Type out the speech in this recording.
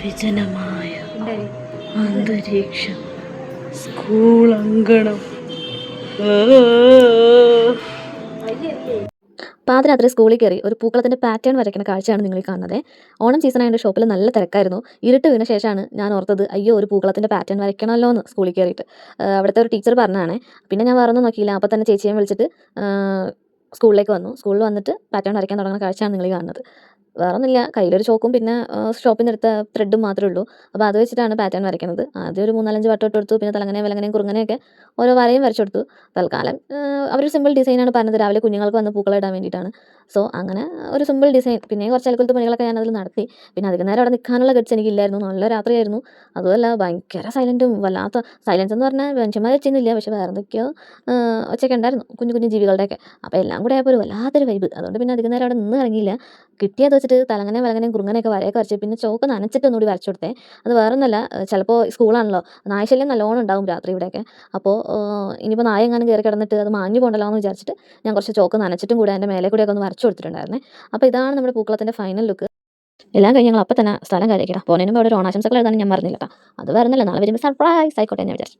വിജനമായ അന്തരീക്ഷം, സ്കൂൾ അങ്കണം. പാതിരാത്രി സ്കൂളിൽ കയറി ഒരു പൂക്കളത്തിൻ്റെ പാറ്റേൺ വരയ്ക്കുന്ന കാഴ്ചയാണ് നിങ്ങൾ കാണുന്നത്. ഓണം സീസണായതുകൊണ്ട് ഷോപ്പിൽ നല്ല തിരക്കായിരുന്നു. ഇരുട്ട് വീണ ശേഷമാണ് ഞാൻ ഓർത്തത്, അയ്യോ ഒരു പൂക്കളത്തിൻ്റെ പാറ്റേൺ വരയ്ക്കണമല്ലോ എന്ന് സ്കൂളിൽ കയറിയിട്ട്. അവിടുത്തെ ഒരു ടീച്ചർ പറഞ്ഞതാണ്. പിന്നെ ഞാൻ വേറൊന്നും നോക്കിയില്ല, അപ്പോൾ തന്നെ ചേച്ചിയെ വിളിച്ചിട്ട് സ്കൂളിലേക്ക് വന്നു. സ്കൂളിൽ വന്നിട്ട് പാറ്റേൺ വരയ്ക്കാൻ തുടങ്ങുന്ന കാഴ്ചയാണ് നിങ്ങൾ കാണുന്നത്. വേറൊന്നുമില്ല, കയ്യിലൊരു ചോക്കും പിന്നെ ഷോപ്പിൽ നിന്ന് എടുത്ത ത്രെഡും മാത്രമേ ഉള്ളൂ. അപ്പോൾ അത് വെച്ചിട്ടാണ് പാറ്റേൺ വരയ്ക്കുന്നത്. ആദ്യം ഒരു 3-4 വട്ടം ഇട്ട് കൊടുത്തു. പിന്നെ തലങ്ങനെയും വിലങ്ങനെയും കുറുങ്ങനെയൊക്കെ ഓരോ വരയും വരച്ചു കൊടുത്തു. തൽക്കാലം അവർ സിമ്പിൾ ഡിസൈനാണ് പറഞ്ഞത്, രാവിലെ കുഞ്ഞുങ്ങൾക്ക് വന്ന് പൂക്കളം ഇടാൻ വേണ്ടിയിട്ടാണ്. സോ അങ്ങനെ ഒരു സിമ്പിൾ ഡിസൈൻ. പിന്നെ കുറച്ച് അലക്കുലത്തെ പണികളൊക്കെ ഞാൻ അതിൽ നടത്തി. പിന്നെ അധികം നേരം അവിടെ നിൽക്കാനുള്ള ഗഡ്സ് എനിക്കില്ലായിരുന്നു, നല്ല രാത്രിയായിരുന്നു. അതുമല്ല ഭയങ്കര സൈലൻറ്റും, വല്ലാത്ത സൈലൻസ് എന്ന് പറഞ്ഞാൽ മനുഷ്യന്മാർ വെച്ചൊന്നുമില്ല, പക്ഷേ വേറെ എന്തൊക്കെയോ ഒച്ചയൊക്കെ ഉണ്ടായിരുന്നു, കുഞ്ഞു കുഞ്ഞു ജീവികളുടെയൊക്കെ. അപ്പോൾ എല്ലാം കൂടെ ആയപ്പോൾ ഒരു വല്ലാത്തൊരു വൈബ്. അതുകൊണ്ട് പിന്നെ അധികം നേരം അവിടെ നിന്ന് ഇറങ്ങിയില്ല. കിട്ടിയത് വെച്ചിട്ട് തലങ്ങനെയും വിലങ്ങനെയും കുറുങ്ങനെയൊക്കെ വരയൊക്കെ വരച്ചു. പിന്നെ ചോക്ക് നനച്ചിട്ട് ഒന്നുകൂടി വരച്ചു കൊടുത്തേ. അത് വേറൊന്നുമല്ല, ചിലപ്പോൾ സ്കൂളാണല്ലോ, നായശല്യം നല്ലോണം ഉണ്ടാവും രാത്രി ഇവിടെയൊക്കെ. അപ്പോൾ ഇനിയിപ്പോൾ നായ എങ്ങാനും കയറി കിടന്നിട്ട് അത് മാഞ്ഞു പോകണ്ടല്ലോ എന്ന് വിചാരിച്ചിട്ട് ഞാൻ കുറച്ച് ചോക്ക് നനച്ചിട്ടും കൂടെ അതിൻ്റെ മേലെ കൂടെയൊക്കെ ഒന്ന് വരച്ചു കൊടുത്തിട്ടുണ്ടായിരുന്നേ. അപ്പോൾ ഇതാണ് നമ്മുടെ പൂക്കളത്തിൻ്റെ ഫൈനൽ ലുക്ക്. എല്ലാം കഴിഞ്ഞ് ഞങ്ങൾ അപ്പം തന്നെ സ്ഥലം കാര്യമാക്കിടാം. പോകുന്നതിന് മുമ്പ് അവിടെ ഒരു ഓണാശംസകൾ എഴുതാനും ഞാൻ പറഞ്ഞില്ല കേട്ടോ. അത് വേറൊന്നുമല്ല, നാളെ വരുമ്പോൾ സർപ്രൈസ് ആയിക്കോട്ടെ എന്ന് വിചാരിച്ചു.